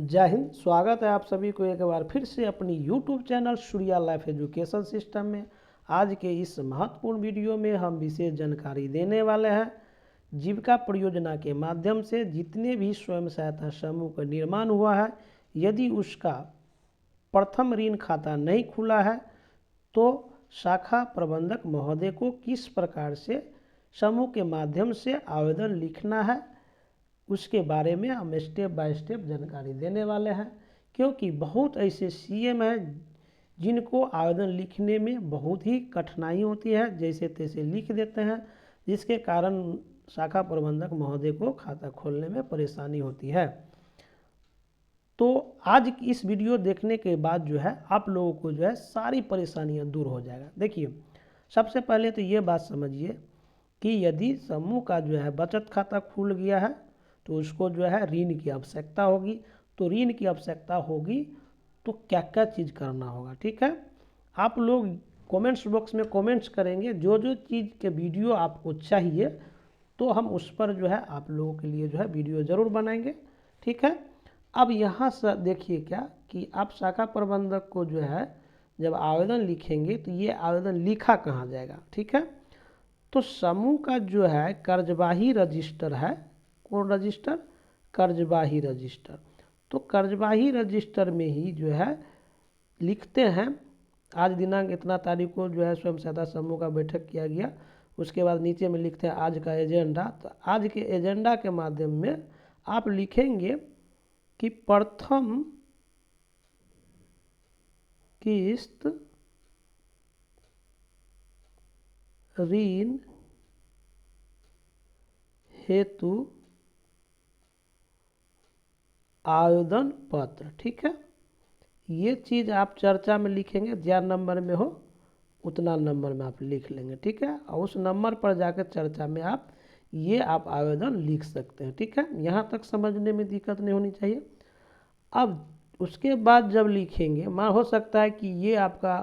जय हिंद। स्वागत है आप सभी को एक बार फिर से अपनी YouTube channel Surya life education system में। आज के इस महत्वपूर्ण वीडियो में हम विशेष जानकारी देने वाले हैं। जीविका परियोजना के माध्यम से जितने भी स्वयं सहायता समूह का निर्माण हुआ है, यदि उसका प्रथम ऋण खाता नहीं खुला है तो शाखा प्रबंधक महोदय को किस प्रकार से समूह के माध्यम से आवेदन लिखना है, उसके बारे में हम स्टेप बाय स्टेप जानकारी देने वाले हैं। क्योंकि बहुत ऐसे सीएम हैं जिनको आवेदन लिखने में बहुत ही कठिनाई होती है, जैसे तैसे लिख देते हैं, जिसके कारण शाखा प्रबंधक महोदय को खाता खोलने में परेशानी होती है। तो आज इस वीडियो देखने के बाद जो है आप लोगों को जो है सारी परेशानियां दूर हो जाएगा। देखिए, सबसे पहले तो ये बात समझिए कि यदि समूह का जो है बचत खाता खुल गया है तो उसको जो है ऋण की आवश्यकता होगी। तो ऋण की आवश्यकता होगी तो क्या क्या चीज़ करना होगा, ठीक है। आप लोग कमेंट्स बॉक्स में कमेंट्स करेंगे जो जो चीज़ के वीडियो आपको चाहिए, तो हम उस पर जो है आप लोगों के लिए जो है वीडियो ज़रूर बनाएंगे, ठीक है। अब यहाँ से देखिए क्या कि आप शाखा प्रबंधक को जो है जब आवेदन लिखेंगे तो ये आवेदन लिखा कहाँ जाएगा, ठीक है। तो समूह का जो है कर्जबाही रजिस्टर है। कौन रजिस्टर? कर्जबाही रजिस्टर। तो कर्जबाही रजिस्टर में ही जो है लिखते हैं आज दिनांक इतना तारीख को जो है स्वयं सहायता समूह का बैठक किया गया। उसके बाद नीचे में लिखते हैं आज का एजेंडा। तो आज के एजेंडा के माध्यम में आप लिखेंगे कि प्रथम किस्त ऋण हेतु आवेदन पत्र, ठीक है। ये चीज़ आप चर्चा में लिखेंगे, ज्यादा नंबर में हो उतना नंबर में आप लिख लेंगे, ठीक है। और उस नंबर पर जाकर चर्चा में आप आवेदन लिख सकते हैं, ठीक है। यहाँ तक समझने में दिक्कत नहीं होनी चाहिए। अब उसके बाद जब लिखेंगे, मान हो सकता है कि ये आपका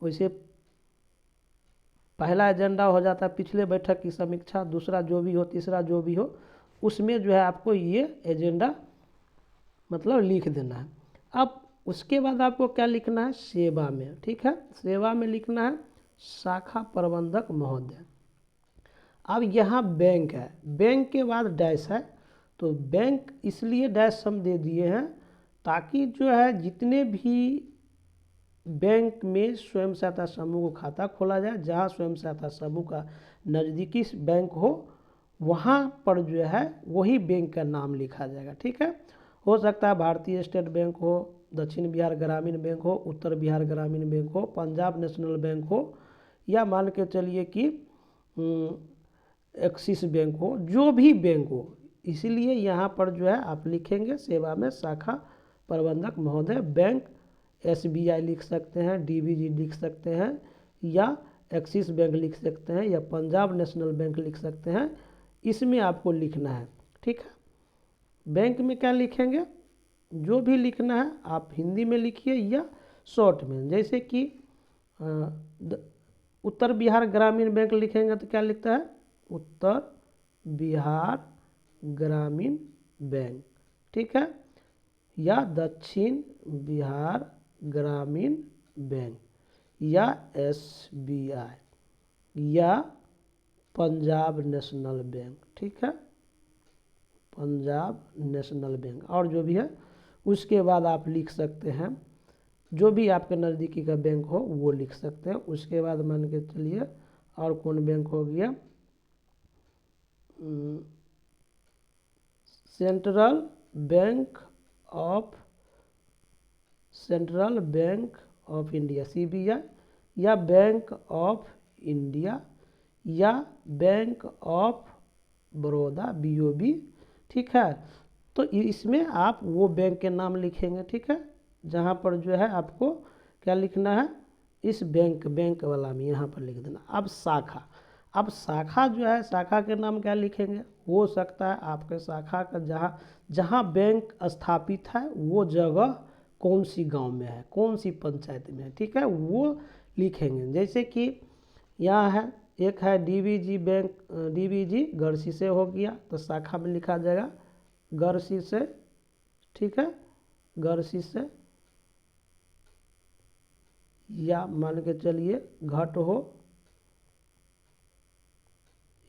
वैसे पहला एजेंडा हो जाता है पिछले बैठक की समीक्षा, दूसरा जो भी हो, तीसरा जो भी हो, उसमें जो है आपको ये एजेंडा मतलब लिख देना है। अब उसके बाद आपको क्या लिखना है? सेवा में, ठीक है। सेवा में लिखना है शाखा प्रबंधक महोदय। अब यहाँ बैंक है, बैंक के बाद डैश है। तो बैंक इसलिए डैश हम दे दिए हैं ताकि जो है जितने भी बैंक में स्वयं सहायता समूह को खाता खोला जाए, जहाँ स्वयं सहायता समूह का नज़दीकी बैंक हो वहाँ पर जो है वही बैंक का नाम लिखा जाएगा, ठीक है। हो सकता है भारतीय स्टेट बैंक हो, दक्षिण बिहार ग्रामीण बैंक हो, उत्तर बिहार ग्रामीण बैंक हो, पंजाब नेशनल बैंक हो, या मान के चलिए कि एक्सिस बैंक हो, जो भी बैंक हो। इसलिए यहाँ पर जो है आप लिखेंगे सेवा में शाखा प्रबंधक महोदय। बैंक SBI लिख सकते हैं, DBG लिख सकते हैं, या एक्सिस बैंक लिख सकते हैं, या पंजाब नेशनल बैंक लिख सकते हैं। इसमें आपको लिखना है, ठीक है। बैंक में क्या लिखेंगे? जो भी लिखना है आप हिंदी में लिखिए या शॉर्ट में। जैसे कि उत्तर बिहार ग्रामीण बैंक लिखेंगे तो क्या लिखता है? उत्तर बिहार ग्रामीण बैंक, ठीक है। या दक्षिण बिहार ग्रामीण बैंक, या SBI, या पंजाब नेशनल बैंक, ठीक है। पंजाब नेशनल बैंक और जो भी है उसके बाद आप लिख सकते हैं जो भी आपके नज़दीकी का बैंक हो वो लिख सकते हैं। उसके बाद मान के चलिए और कौन बैंक हो गया? Central bank of India CBI, या बैंक ऑफ इंडिया, या बैंक ऑफ बड़ौदा BOB, ठीक है। तो इसमें आप वो बैंक के नाम लिखेंगे, ठीक है। जहाँ पर जो है आपको क्या लिखना है? इस बैंक वाला में यहाँ पर लिख देना। अब शाखा जो है, शाखा के नाम क्या लिखेंगे? हो सकता है आपके शाखा का जहाँ बैंक स्थापित है वो जगह कौन सी गांव में है, कौन सी पंचायत में है, ठीक है, वो लिखेंगे। जैसे कि यहाँ है, एक है DBG बैंक, DBG गढ़सी से हो गया तो शाखा में लिखा जाएगा गढ़सी से, ठीक है। गर्सी से, या मान के चलिए घट हो,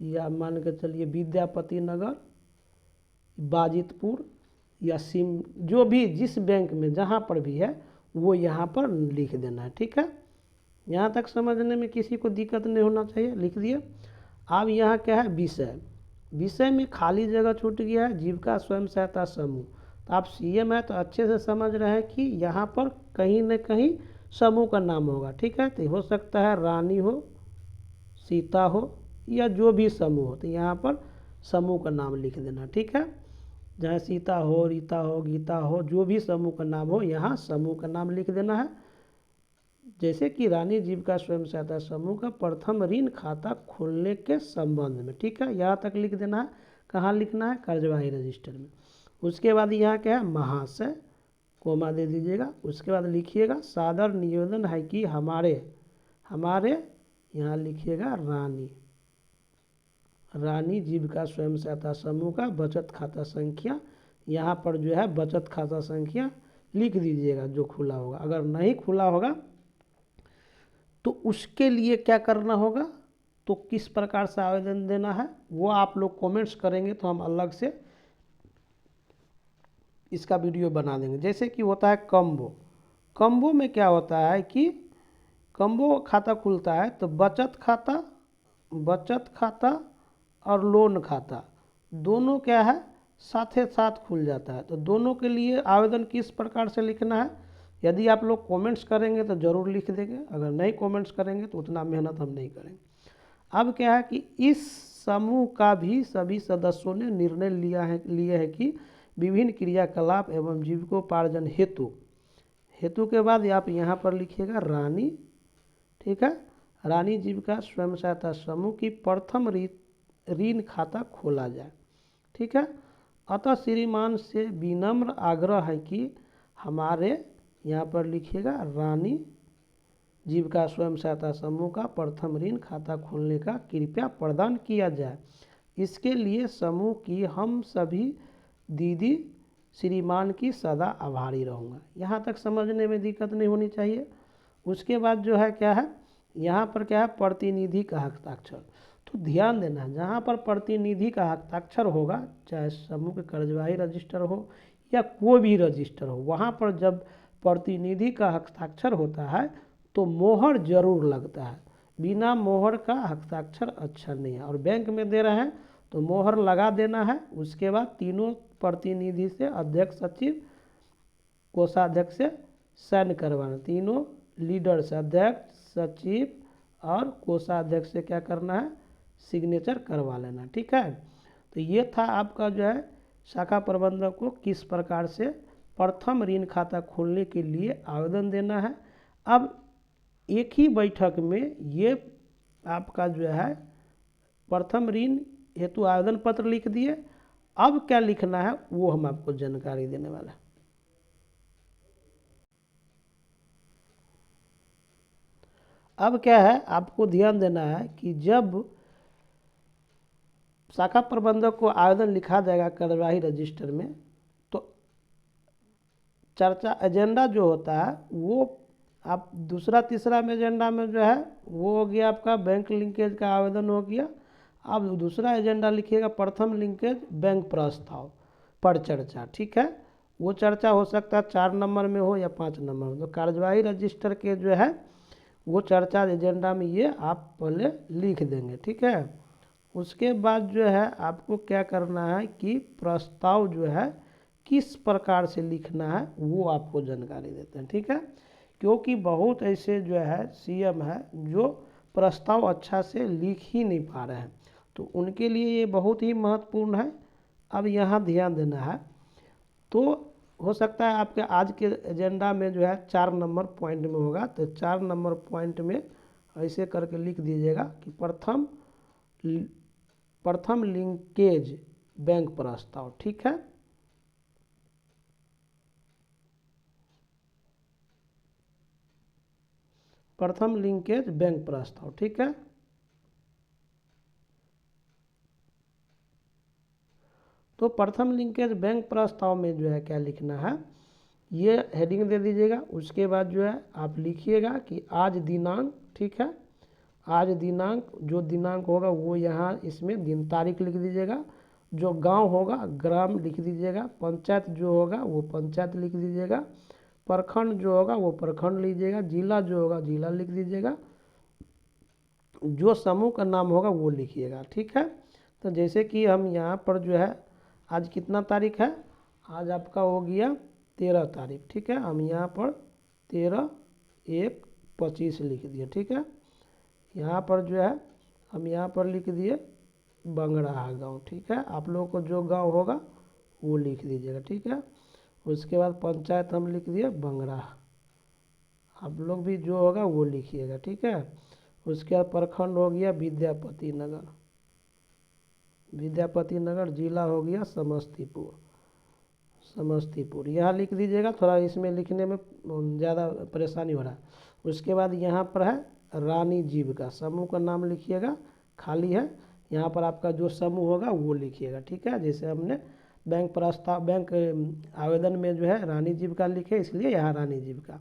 या मान के चलिए विद्यापति नगर, बाजितपुर, या सिम, जो भी जिस बैंक में जहाँ पर भी है वो यहाँ पर लिख देना है। ठीक है, यहाँ तक समझने में किसी को दिक्कत नहीं होना चाहिए, लिख दिए। अब यहाँ क्या है, विषय, विषय में खाली जगह छूट गया है, जीविका स्वयं सहायता समूह। तो आप सीएम है तो अच्छे से समझ रहे हैं कि यहाँ पर कहीं न कहीं समूह का नाम होगा। ठीक है, तो हो सकता है रानी हो, सीता हो, या जो भी समूह हो, तो यहाँ पर समूह का नाम लिख देना। ठीक है, चाहे सीता हो, रीता हो, गीता हो, जो भी समूह का नाम हो, यहाँ समूह का नाम लिख देना है। जैसे कि रानी जीविका स्वयं सहायता समूह का प्रथम ऋण खाता खोलने के संबंध में। ठीक है, यहाँ तक लिख देना है। कहाँ लिखना है, कार्यवाही रजिस्टर में। उसके बाद यहाँ क्या है, महाशय, कोमा दे दीजिएगा। उसके बाद लिखिएगा सादर निवेदन है कि हमारे यहाँ लिखिएगा रानी जीविका स्वयं सहायता समूह का बचत खाता संख्या, यहाँ पर जो है बचत खाता संख्या लिख दीजिएगा जो खुला होगा। अगर नहीं खुला होगा तो उसके लिए क्या करना होगा, तो किस प्रकार से आवेदन देना है वो आप लोग कमेंट्स करेंगे तो हम अलग से इसका वीडियो बना देंगे। जैसे कि होता है कम्बो में क्या होता है कि कम्बो खाता खुलता है तो बचत खाता और लोन खाता दोनों क्या है साथ साथ खुल जाता है। तो दोनों के लिए आवेदन किस प्रकार से लिखना है, यदि आप लोग कमेंट्स करेंगे तो ज़रूर लिख देंगे, अगर नहीं कमेंट्स करेंगे तो उतना मेहनत हम नहीं करेंगे। अब क्या है कि इस समूह का भी सभी सदस्यों ने निर्णय लिए है कि विभिन्न क्रियाकलाप एवं जीविकोपार्जन हेतु के बाद आप यहाँ पर लिखिएगा रानी। ठीक है, रानी जीविका स्वयं सहायता समूह की प्रथम ऋण खाता खोला जाए। ठीक है, अतः श्रीमान से विनम्र आग्रह है कि हमारे यहाँ पर लिखिएगा रानी जीविका स्वयं सहायता समूह का प्रथम ऋण खाता खोलने का कृपया प्रदान किया जाए। इसके लिए समूह की हम सभी दीदी श्रीमान की सदा आभारी रहूँगा। यहाँ तक समझने में दिक्कत नहीं होनी चाहिए। उसके बाद जो है क्या है, यहाँ पर क्या है प्रतिनिधि का हस्ताक्षर। तो ध्यान देना है, जहाँ पर प्रतिनिधि का हस्ताक्षर होगा, चाहे समूह के कार्यवाही रजिस्टर हो या कोई भी रजिस्टर हो, वहाँ पर जब प्रतिनिधि का हस्ताक्षर होता है तो मोहर जरूर लगता है। बिना मोहर का हस्ताक्षर अच्छा नहीं है। और बैंक में दे रहे हैं तो मोहर लगा देना है। उसके बाद तीनों प्रतिनिधि से अध्यक्ष सचिव कोषाध्यक्ष से साइन करवाना, तीनों लीडर से अध्यक्ष सचिव और कोषाध्यक्ष से क्या करना है, सिग्नेचर करवा लेना। ठीक है, तो ये था आपका जो है शाखा प्रबंधक को किस प्रकार से प्रथम ऋण खाता खोलने के लिए आवेदन देना है। अब एक ही बैठक में ये आपका जो है प्रथम ऋण हेतु आवेदन पत्र लिख दिए। अब क्या लिखना है वो हम आपको जानकारी देने वाला है। अब क्या है, आपको ध्यान देना है कि जब शाखा प्रबंधक को आवेदन लिखा जाएगा कार्यवाही रजिस्टर में, तो चर्चा एजेंडा जो होता है वो आप दूसरा तीसरा में एजेंडा में जो है वो हो गया आपका बैंक लिंकेज का आवेदन हो गया। अब दूसरा एजेंडा लिखिएगा प्रथम लिंकेज बैंक प्रस्ताव पर चर्चा। ठीक है, वो चर्चा हो सकता है 4 नंबर में हो या 5 नंबर में। तो कार्यवाही रजिस्टर के जो है वो चर्चा एजेंडा में ये आप पहले लिख देंगे। ठीक है, उसके बाद जो है आपको क्या करना है कि प्रस्ताव जो है किस प्रकार से लिखना है वो आपको जानकारी देते हैं। ठीक है, क्योंकि बहुत ऐसे जो है सीएम है जो प्रस्ताव अच्छा से लिख ही नहीं पा रहे हैं, तो उनके लिए ये बहुत ही महत्वपूर्ण है। अब यहाँ ध्यान देना है, तो हो सकता है आपके आज के एजेंडा में जो है 4 नंबर पॉइंट में होगा, तो 4 नंबर पॉइंट में ऐसे करके लिख दीजिएगा कि प्रथम लिंकेज बैंक प्रस्ताव। ठीक है, प्रथम लिंकेज बैंक प्रस्ताव। ठीक है, तो प्रथम लिंकेज बैंक प्रस्ताव में जो है क्या लिखना है ये हेडिंग दे दीजिएगा। उसके बाद जो है आप लिखिएगा कि आज दिनांक, ठीक है, आज दिनांक, जो दिनांक होगा वो यहाँ इसमें दिन तारीख लिख दीजिएगा। जो गांव होगा ग्राम लिख दीजिएगा। पंचायत जो होगा वो पंचायत लिख दीजिएगा। प्रखंड जो होगा वो प्रखंड लीजिएगा। जिला जो होगा जिला लिख दीजिएगा। जो समूह का नाम होगा वो लिखिएगा, ठीक है। तो जैसे कि हम यहाँ पर जो है, आज कितना तारीख है, आज आपका हो गया 13 तारीख, ठीक है। हम यहाँ पर 13/1/25 लिख दिए, ठीक है। यहाँ पर जो है हम यहाँ पर लिख दिए बंगराहा गांव, ठीक है। आप लोगों को जो गांव होगा वो लिख दीजिएगा, ठीक है। उसके बाद पंचायत हम लिख दिए बंगराहा, आप लोग भी जो होगा वो लिखिएगा, ठीक है। उसके बाद प्रखंड हो गया विद्यापति नगर, विद्यापति नगर। जिला हो गया समस्तीपुर, समस्तीपुर यहाँ लिख दीजिएगा। थोड़ा इसमें लिखने में ज़्यादा परेशानी हो रहा है। उसके बाद यहाँ पर है रानी जीविका, समूह का नाम लिखिएगा, खाली है। यहाँ पर आपका जो समूह होगा वो लिखिएगा, ठीक है। जैसे हमने बैंक प्रस्ताव, बैंक आवेदन में जो है रानी जीविका लिखे, इसलिए यहाँ रानी जीविका।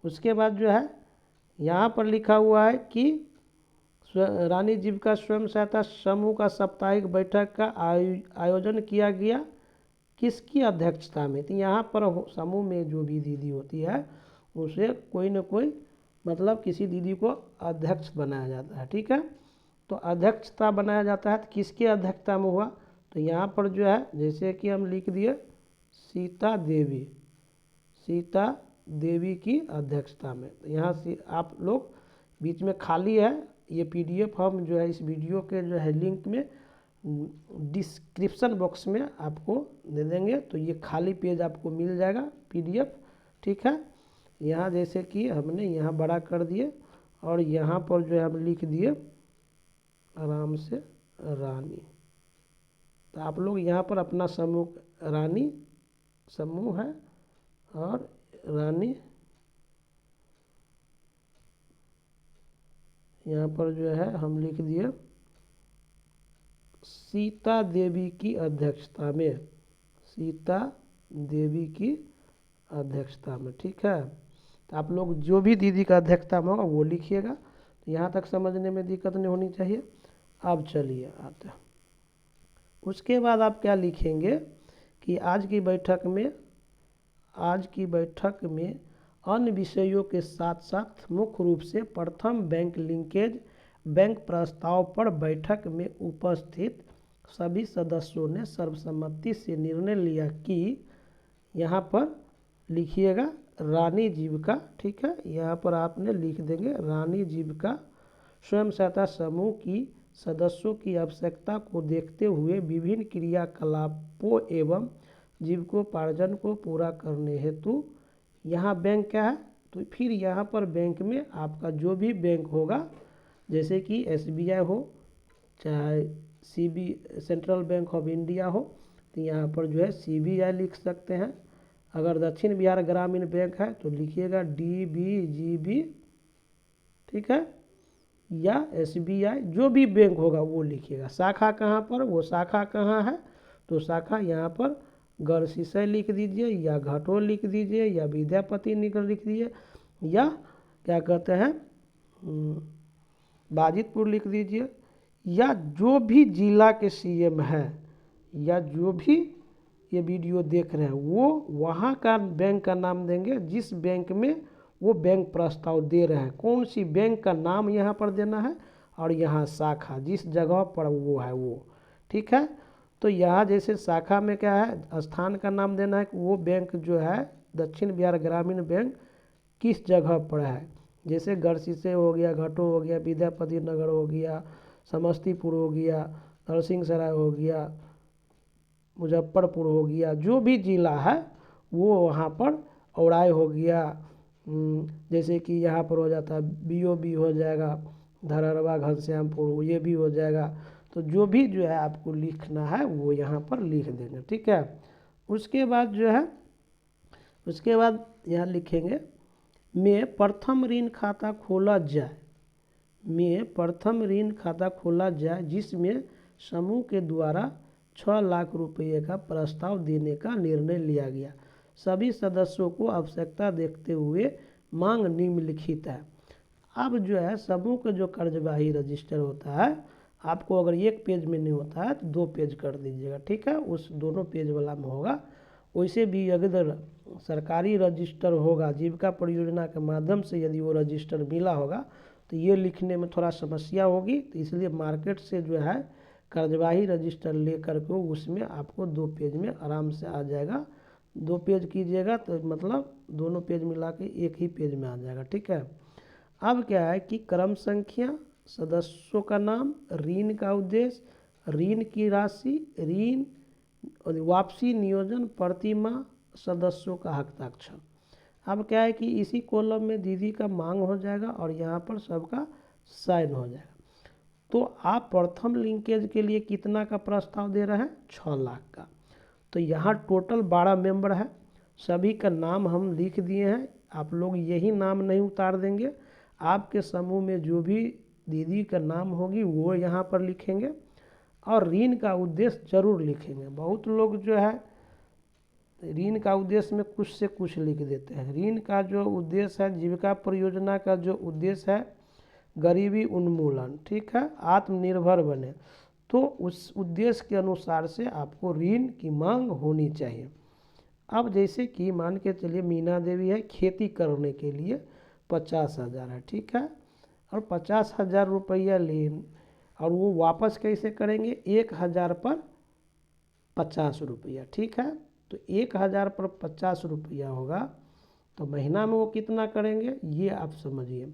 उसके बाद जो है यहाँ पर लिखा हुआ है कि रानी जीविका स्वयं सहायता समूह का साप्ताहिक बैठक का आयोजन किया गया, किसकी अध्यक्षता में। तो यहाँ पर समूह में जो भी दीदी होती है उसे कोई न कोई, मतलब किसी दीदी को अध्यक्ष बनाया जाता है, ठीक है। तो अध्यक्षता बनाया जाता है, तो किसकी अध्यक्षता में हुआ, तो यहाँ पर जो है जैसे कि हम लिख दिए सीता देवी, सीता देवी की अध्यक्षता में। तो यहाँ से आप लोग बीच में खाली है, ये पीडीएफ हम जो है इस वीडियो के जो है लिंक में डिस्क्रिप्शन बॉक्स में आपको दे देंगे, तो ये खाली पेज आपको मिल जाएगा पीडीएफ, ठीक है। यहाँ जैसे कि हमने यहाँ बड़ा कर दिए और यहाँ पर जो है हम लिख दिए आराम से रानी। तो आप लोग यहाँ पर अपना समूह, रानी समूह है और रानी, यहाँ पर जो है हम लिख दिए सीता देवी की अध्यक्षता में, सीता देवी की अध्यक्षता में, ठीक है। तो आप लोग जो भी दीदी का अध्यक्षता में होगा वो लिखिएगा। तो यहाँ तक समझने में दिक्कत नहीं होनी चाहिए। अब चलिए आते हैं, उसके बाद आप क्या लिखेंगे कि आज की बैठक में, आज की बैठक में अन्य विषयों के साथ साथ मुख्य रूप से प्रथम बैंक लिंकेज बैंक प्रस्ताव पर बैठक में उपस्थित सभी सदस्यों ने सर्वसम्मति से निर्णय लिया कि, यहाँ पर लिखिएगा रानी जीविका, ठीक है। यहाँ पर आपने लिख देंगे रानी जीविका स्वयं सहायता समूह की सदस्यों की आवश्यकता को देखते हुए विभिन्न क्रियाकलापों एवं जीविकोपार्जन को पूरा करने हेतु, यहाँ बैंक क्या है, तो फिर यहाँ पर बैंक में आपका जो भी बैंक होगा, जैसे कि एसबीआई हो चाहे सेंट्रल बैंक ऑफ इंडिया हो, तो यहाँ पर जो है सीबीआई लिख सकते हैं। अगर दक्षिण बिहार ग्रामीण बैंक है तो लिखिएगा डीबीजीबी, ठीक है, या एसबीआई, जो भी बैंक होगा वो लिखिएगा। शाखा कहाँ पर, वो शाखा कहाँ है, तो शाखा यहाँ पर गढ़सिसई लिख दीजिए या घाटोल लिख दीजिए या विद्यापति नगर लिख दीजिए या क्या कहते हैं बाजितपुर लिख दीजिए, या जो भी जिला के सीएम है या जो भी ये वीडियो देख रहे हैं वो वहाँ का बैंक का नाम देंगे जिस बैंक में वो बैंक प्रस्ताव दे रहे हैं। कौन सी बैंक का नाम यहाँ पर देना है और यहाँ शाखा जिस जगह पर वो है वो, ठीक है। तो यहाँ जैसे शाखा में क्या है, स्थान का नाम देना है कि वो बैंक जो है दक्षिण बिहार ग्रामीण बैंक किस जगह पर है। जैसे गढ़सिसई हो गया, घाटो हो गया, विद्यापति नगर हो गया, समस्तीपुर हो गया, नरसिंहसराय हो गया, मुजफ्फरपुर हो गया, जो भी जिला है वो वहाँ पर, औराई हो गया, जैसे कि यहाँ पर हो जाता है बीओबी हो जाएगा, धरहरवा घनश्यामपुर ये भी हो जाएगा। तो जो भी जो है आपको लिखना है वो यहाँ पर लिख देंगे, ठीक है। उसके बाद जो है, उसके बाद यहाँ लिखेंगे में प्रथम ऋण खाता खोला जाए, में प्रथम ऋण खाता खोला जाए जिसमें समूह के द्वारा 6 लाख रुपये का प्रस्ताव देने का निर्णय लिया गया। सभी सदस्यों को आवश्यकता देखते हुए मांग निम्नलिखित है। अब जो है समूह का जो कार्यवाही रजिस्टर होता है, आपको अगर एक पेज में नहीं होता है तो 2 पेज कर दीजिएगा, ठीक है, उस दोनों पेज वाला में होगा। वैसे भी अगर सरकारी रजिस्टर होगा जीविका परियोजना के माध्यम से, यदि वो रजिस्टर मिला होगा तो ये लिखने में थोड़ा समस्या होगी, तो इसलिए मार्केट से जो है कार्यवाही रजिस्टर लेकर के उसमें आपको 2 पेज में आराम से आ जाएगा। 2 पेज कीजिएगा तो मतलब दोनों पेज मिला के एक ही पेज में आ जाएगा, ठीक है। अब क्या है कि क्रम संख्या, सदस्यों का नाम, ऋण का उद्देश्य, ऋण की राशि, ऋण वापसी नियोजन, प्रतिमाह, सदस्यों का हस्ताक्षर। अब क्या है कि इसी कॉलम में दीदी का मांग हो जाएगा और यहाँ पर सबका साइन हो जाएगा। तो आप प्रथम लिंकेज के लिए कितना का प्रस्ताव दे रहे हैं? 6 लाख का। तो यहाँ टोटल 12 मेंबर है, सभी का नाम हम लिख दिए हैं। आप लोग यही नाम नहीं उतार देंगे, आपके समूह में जो भी दीदी का नाम होगी वो यहाँ पर लिखेंगे और ऋण का उद्देश्य जरूर लिखेंगे। बहुत लोग जो है ऋण का उद्देश्य में कुछ से कुछ लिख देते हैं। ऋण का जो उद्देश्य है, जीविका परियोजना का जो उद्देश्य है गरीबी उन्मूलन, ठीक है, आत्मनिर्भर बने, तो उस उद्देश्य के अनुसार से आपको ऋण की मांग होनी चाहिए। अब जैसे कि मान के चलिए मीना देवी है, खेती करने के लिए 50,000 है, ठीक है, और 50,000 रुपया लेन, और वो वापस कैसे करेंगे? 1,000 पर 50 रुपया, ठीक है। तो 1,000 पर 50 रुपया होगा तो महीना में वो कितना करेंगे ये आप समझिए।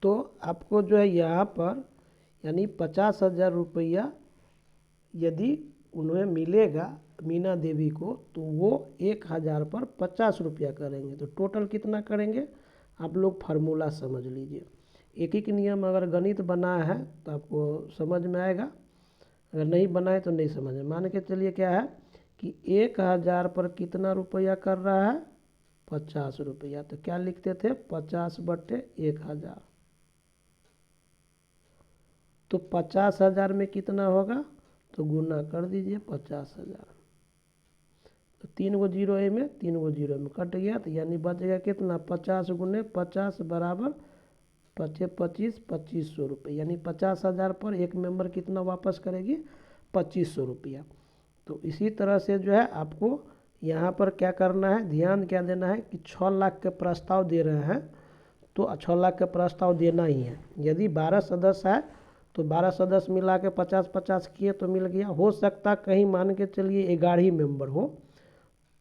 तो आपको जो है यहाँ पर यानी 50,000 रुपया यदि उन्हें मिलेगा मीना देवी को, तो वो 1,000 पर 50 रुपया करेंगे, तो टोटल कितना करेंगे? आप लोग फार्मूला समझ लीजिए। एक एक नियम अगर गणित बना है तो आपको समझ में आएगा, अगर नहीं बनाए तो नहीं समझ में। मान के चलिए क्या है कि 1,000 पर कितना रुपया कर रहा है? 50 रुपया। तो क्या लिखते थे? 50/1000। तो 50,000 में कितना होगा? तो गुना कर दीजिए 50,000। तो 3 गो जीरो में 3 गो जीरो में कट गया, तो यानी बच गया कितना? 50 गुने 50 बराबर 25 2500 रुपये, यानी 50,000 पर एक मेंबर कितना वापस करेगी? 2500 रुपया। तो इसी तरह से जो है आपको यहाँ पर क्या करना है, ध्यान क्या देना है कि 6 लाख के प्रस्ताव दे रहे हैं तो 6 लाख के प्रस्ताव देना ही है। यदि 12 सदस्य है तो 12 सदस्य मिला के 50-50 किए तो मिल गया। हो सकता कहीं मान के चलिए 11 ही मेंबर हो,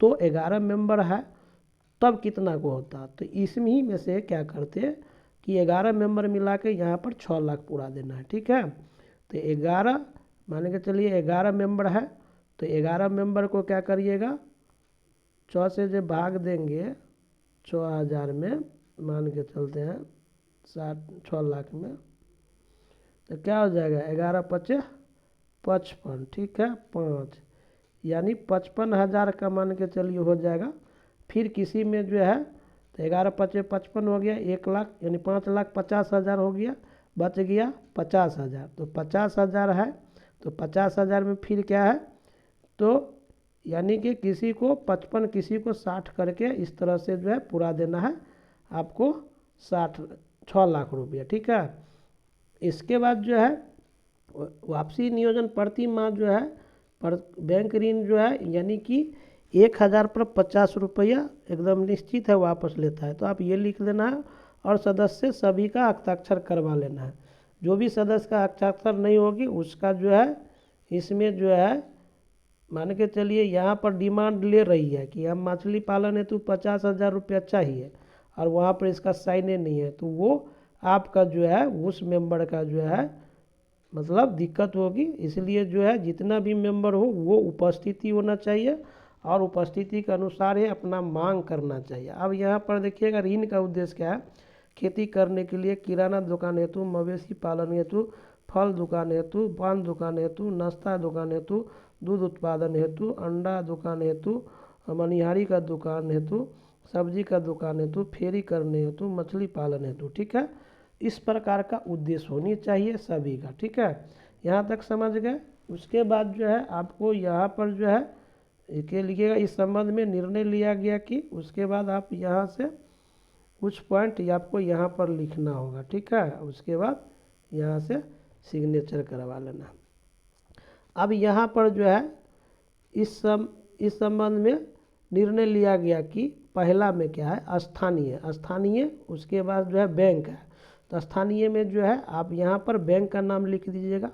तो 11 मेंबर है तब कितना को होता? तो इसमें ही में से क्या करते कि 11 मेंबर मिला के यहाँ पर 6 लाख पूरा देना है, ठीक है। तो 11 मान के चलिए 11 मेंबर है, तो 11 मेंबर को क्या करिएगा? 6 से जो भाग देंगे 6,000 में, मान के चलते हैं 6 लाख में, तो क्या हो जाएगा? 11×5 = 55, ठीक है, 5 यानी 55,000 का मान के चलिए हो जाएगा। फिर किसी में जो है तो 11×5 = 55 हो गया, 1 लाख यानी 5,50,000 हो गया, बच गया 50,000। तो 50,000 है तो 50,000 में फिर क्या है? तो यानी कि किसी को 55 किसी को 60 करके इस तरह से जो है पूरा देना है आपको 6 लाख रुपया, ठीक है। इसके बाद जो है वापसी नियोजन प्रति माह जो है पर बैंक ऋण जो है यानी कि 1,000 पर 50 रुपया एकदम निश्चित है वापस लेता है, तो आप ये लिख देना है। और सदस्य सभी का हस्ताक्षर करवा लेना है। जो भी सदस्य का हस्ताक्षर नहीं होगी उसका जो है इसमें जो है मान के चलिए यहाँ पर डिमांड ले रही है कि हम मछली पालन हेतु 50,000 रुपया चाहिए और वहाँ पर इसका साइने नहीं है, तो वो आपका जो है उस मेंबर का जो है मतलब दिक्कत होगी। इसलिए जो है जितना भी मेंबर हो वो उपस्थिति होना चाहिए और उपस्थिति के अनुसार ही अपना मांग करना चाहिए। अब यहाँ पर देखिएगा ऋण का उद्देश्य क्या है? खेती करने के लिए, किराना दुकान हेतु, मवेशी पालन हेतु, फल दुकान हेतु, पान दुकान हेतु, नाश्ता दुकान हेतु, दूध उत्पादन हेतु, अंडा दुकान हेतु, मनिहारी का दुकान हेतु, सब्जी का दुकान हेतु, फेरी करने हेतु, मछली पालन हेतु, ठीक है। इस प्रकार का उद्देश्य होनी चाहिए सभी का, ठीक है। यहाँ तक समझ गए? उसके बाद जो है आपको यहाँ पर जो है के लिखिएगा इस संबंध में निर्णय लिया गया कि, उसके बाद आप यहाँ से कुछ पॉइंट आपको यहाँ पर लिखना होगा, ठीक है। उसके बाद यहाँ से सिग्नेचर करवा लेना। अब यहाँ पर जो है इस संबंध में निर्णय लिया गया कि पहला में क्या है, स्थानीय, उसके बाद जो है बैंक है। तो स्थानीय में जो है आप यहाँ पर बैंक का नाम लिख दीजिएगा।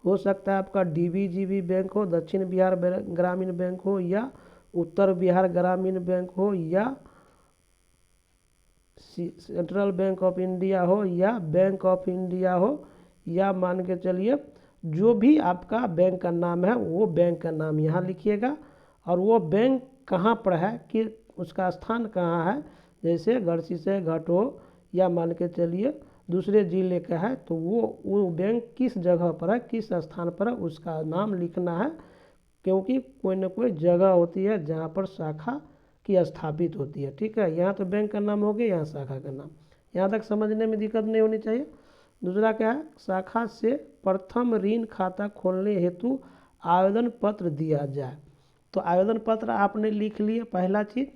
हो सकता है आपका DBGB बैंक हो, दक्षिण बिहार ग्रामीण बैंक हो, या उत्तर बिहार ग्रामीण बैंक हो, या सेंट्रल बैंक ऑफ इंडिया हो, या बैंक ऑफ इंडिया हो, या मान के चलिए जो भी आपका बैंक का नाम है वो बैंक का नाम यहाँ लिखिएगा। और वो बैंक कहाँ पर है कि उसका स्थान कहाँ है, जैसे गढ़चिसे घाट हो, या मान के चलिए दूसरे जिले का है, तो वो बैंक किस जगह पर है, किस स्थान पर है, उसका नाम लिखना है। क्योंकि कोई ना कोई जगह होती है जहाँ पर शाखा की स्थापित होती है, ठीक है। यहाँ तो बैंक का नाम हो गया, यहाँ शाखा का नाम। यहाँ तक समझने में दिक्कत नहीं होनी चाहिए। दूसरा क्या है, शाखा से प्रथम ऋण खाता खोलने हेतु आवेदन पत्र दिया जाए। तो आवेदन पत्र आपने लिख लिए, पहला चीज़,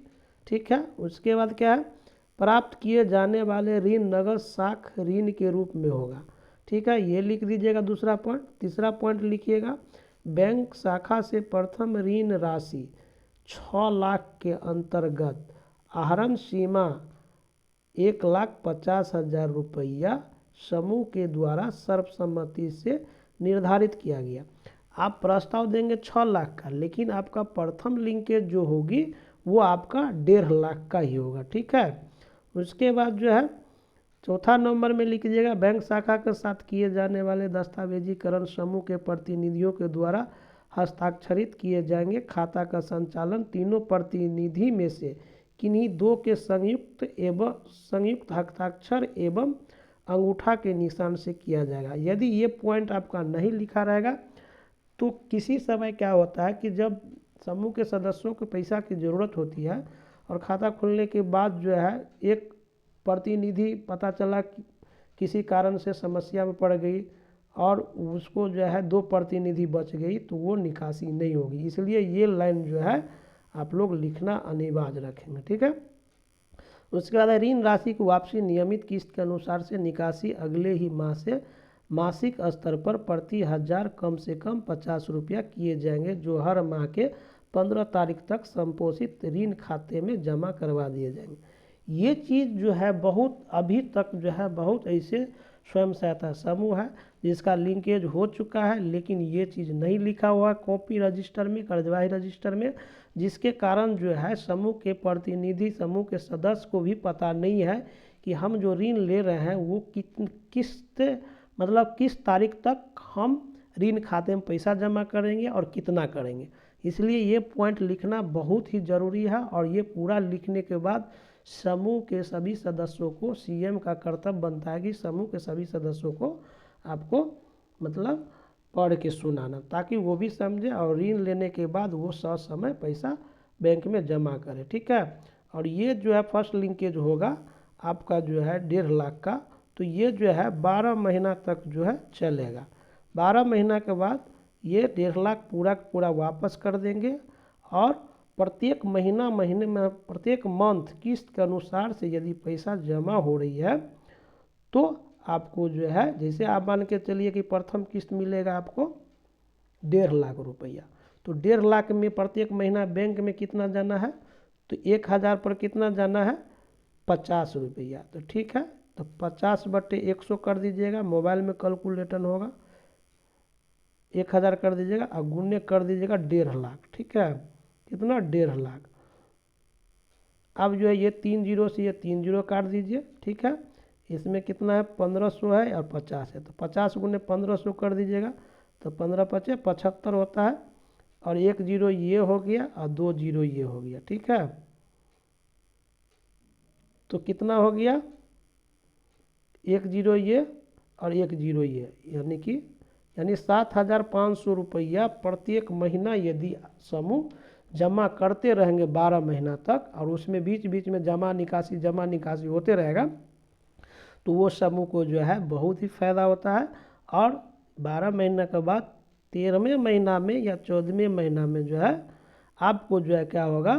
ठीक है। उसके बाद क्या है, प्राप्त किए जाने वाले ऋण नगद साख ऋण के रूप में होगा, ठीक है, ये लिख दीजिएगा दूसरा पॉइंट। तीसरा पॉइंट लिखिएगा, बैंक शाखा से प्रथम ऋण राशि 6 लाख के अंतर्गत आहरण सीमा 1,50,000 रुपया समूह के द्वारा सर्वसम्मति से निर्धारित किया गया। आप प्रस्ताव देंगे 6 लाख का, लेकिन आपका प्रथम लिंकेज जो होगी वो आपका 1.5 लाख का ही होगा, ठीक है। उसके बाद जो है चौथा नंबर में लिख लीजिएगा, बैंक शाखा के साथ किए जाने वाले दस्तावेजीकरण समूह के प्रतिनिधियों के द्वारा हस्ताक्षरित किए जाएंगे। खाता का संचालन तीनों प्रतिनिधि में से किन्हीं दो के संयुक्त हस्ताक्षर एवं अंगूठा के निशान से किया जाएगा। यदि ये पॉइंट आपका नहीं लिखा रहेगा तो किसी समय क्या होता है कि जब समूह के सदस्यों को पैसा की ज़रूरत होती है और खाता खुलने के बाद जो है एक प्रतिनिधि पता चला कि किसी कारण से समस्या में पड़ गई और उसको जो है 2 प्रतिनिधि बच गई, तो वो निकासी नहीं होगी। इसलिए ये लाइन जो है आप लोग लिखना अनिवार्य रखेंगे, ठीक है। उसके बाद ऋण राशि की वापसी नियमित किस्त के अनुसार से निकासी अगले ही माह से मासिक स्तर पर प्रति 1000 कम से कम 50 रुपया किए जाएंगे, जो हर माह के 15 तारीख तक संपोषित ऋण खाते में जमा करवा दिए जाएंगे। ये चीज़ जो है बहुत अभी तक जो है बहुत ऐसे स्वयं सहायता समूह है जिसका लिंकेज हो चुका है, लेकिन ये चीज़ नहीं लिखा हुआ है कॉपी रजिस्टर में, कार्यवाही रजिस्टर में, जिसके कारण जो है समूह के प्रतिनिधि, समूह के सदस्य को भी पता नहीं है कि हम जो ऋण ले रहे हैं वो किस तारीख तक हम ऋण खाते में पैसा जमा करेंगे और कितना करेंगे। इसलिए ये पॉइंट लिखना बहुत ही ज़रूरी है। और ये पूरा लिखने के बाद समूह के सभी सदस्यों को सीएम का कर्तव्य बनता है कि समूह के सभी सदस्यों को आपको पढ़ के सुनाना, ताकि वो भी समझे और ऋण लेने के बाद वो समय पैसा बैंक में जमा करे, ठीक है। और ये जो है फर्स्ट लिंकेज होगा आपका जो है 1.5 लाख का, तो ये जो है 12 महीना तक जो है चलेगा। 12 महीना के बाद ये 1.5 लाख पूरा वापस कर देंगे। और प्रत्येक महीने में प्रत्येक मंथ किस्त के अनुसार से यदि पैसा जमा हो रही है तो आपको जो है, जैसे आप मान के चलिए कि प्रथम किस्त मिलेगा आपको 1.5 लाख रुपया, तो 1.5 लाख में प्रत्येक महीना बैंक में कितना जाना है, तो 1000 पर कितना जाना है 50 रुपया। तो ठीक है, तो 50/100 कर दीजिएगा, मोबाइल में कैलकुलेटर होगा, 1000 कर दीजिएगा और गुने कर दीजिएगा 1.5 लाख, ठीक है। कितना 1.5 लाख। अब जो है ये 3 जीरो से ये 3 जीरो काट दीजिए, ठीक है। इसमें कितना है 1500 है और 50 है, तो 50 गुने 1500 कर दीजिएगा, तो 15×5 = 75 होता है। और 1 जीरो ये हो गया और 2 जीरो ये हो गया, ठीक है। तो कितना हो गया 1 जीरो ये और 1 जीरो ये, यानी 7500 रुपया प्रत्येक महीना यदि समूह जमा करते रहेंगे 12 महीना तक, और उसमें बीच बीच में जमा निकासी होते रहेगा, तो वो समूह को जो है बहुत ही फायदा होता है। और 12 महीने के बाद 13वें महीना में या 14वें महीना में जो है आपको जो है क्या होगा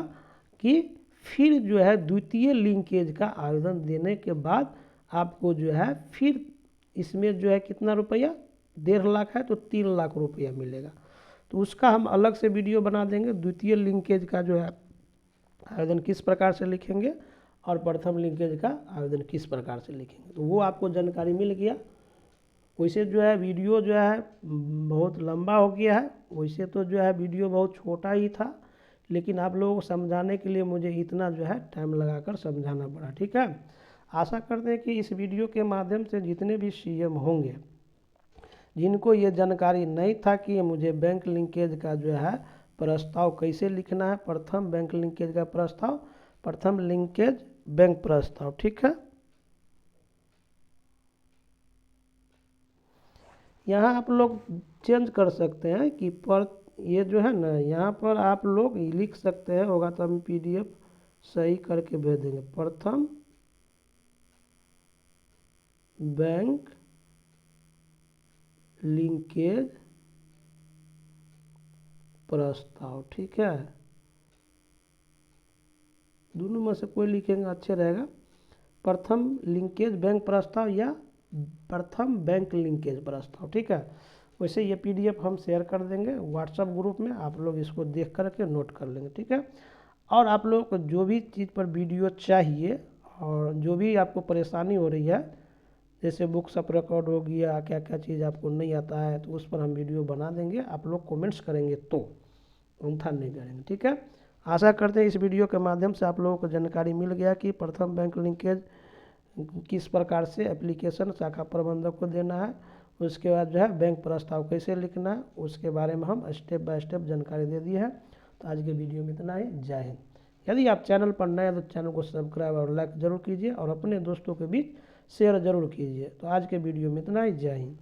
कि फिर जो है द्वितीय लिंकेज का आवेदन देने के बाद आपको जो है फिर इसमें जो है कितना रुपया 1.5 लाख है तो 3 लाख रुपया मिलेगा। तो उसका हम अलग से वीडियो बना देंगे। द्वितीय लिंकेज का जो है आवेदन किस प्रकार से लिखेंगे और प्रथम लिंकेज का आवेदन किस प्रकार से लिखेंगे, तो वो आपको जानकारी मिल गया। वैसे जो है वीडियो जो है बहुत लंबा हो गया है, वैसे तो जो है वीडियो बहुत छोटा ही था, लेकिन आप लोगों को समझाने के लिए मुझे इतना जो है टाइम लगाकर समझाना पड़ा। ठीक है, आशा करते हैं कि इस वीडियो के माध्यम से जितने भी सीएम होंगे जिनको ये जानकारी नहीं था कि मुझे बैंक लिंकेज का जो है प्रस्ताव कैसे लिखना है, प्रथम बैंक लिंकेज का प्रस्ताव, प्रथम लिंकेज बैंक प्रस्ताव, ठीक है। यहाँ आप लोग चेंज कर सकते हैं कि पर ये जो है ना यहाँ पर आप लोग लिख सकते हैं, होगा तो हम PDF सही करके भेज देंगे। प्रथम बैंक लिंकेज प्रस्ताव, ठीक है। दोनों में से कोई लिखेंगे अच्छे रहेगा, प्रथम लिंकेज बैंक प्रस्ताव या प्रथम बैंक लिंकेज प्रस्ताव, ठीक है। वैसे ये PDF हम शेयर कर देंगे व्हाट्सएप ग्रुप में, आप लोग इसको देख करके नोट कर लेंगे, ठीक है। और आप लोग को जो भी चीज़ पर वीडियो चाहिए और जो भी आपको परेशानी हो रही है, जैसे बुक्स अप रिकॉर्ड हो गया, क्या क्या चीज़ आपको नहीं आता है, तो उस पर हम वीडियो बना देंगे। आप लोग कमेंट्स करेंगे तो, अन्यथा नहीं करेंगे, ठीक है। आशा करते हैं इस वीडियो के माध्यम से आप लोगों को जानकारी मिल गया कि प्रथम बैंक लिंकेज किस प्रकार से एप्लीकेशन शाखा प्रबंधक को देना है, उसके बाद जो है बैंक प्रस्ताव कैसे लिखना है, उसके बारे में हम स्टेप बाय स्टेप जानकारी दे दी है। तो आज के वीडियो में इतना ही। जय हिंद। यदि आप चैनल पर नए हैं तो चैनल को सब्सक्राइब और लाइक जरूर कीजिए और अपने दोस्तों के बीच शेयर जरूर कीजिए। तो आज के वीडियो में इतना ही। जय हिंद।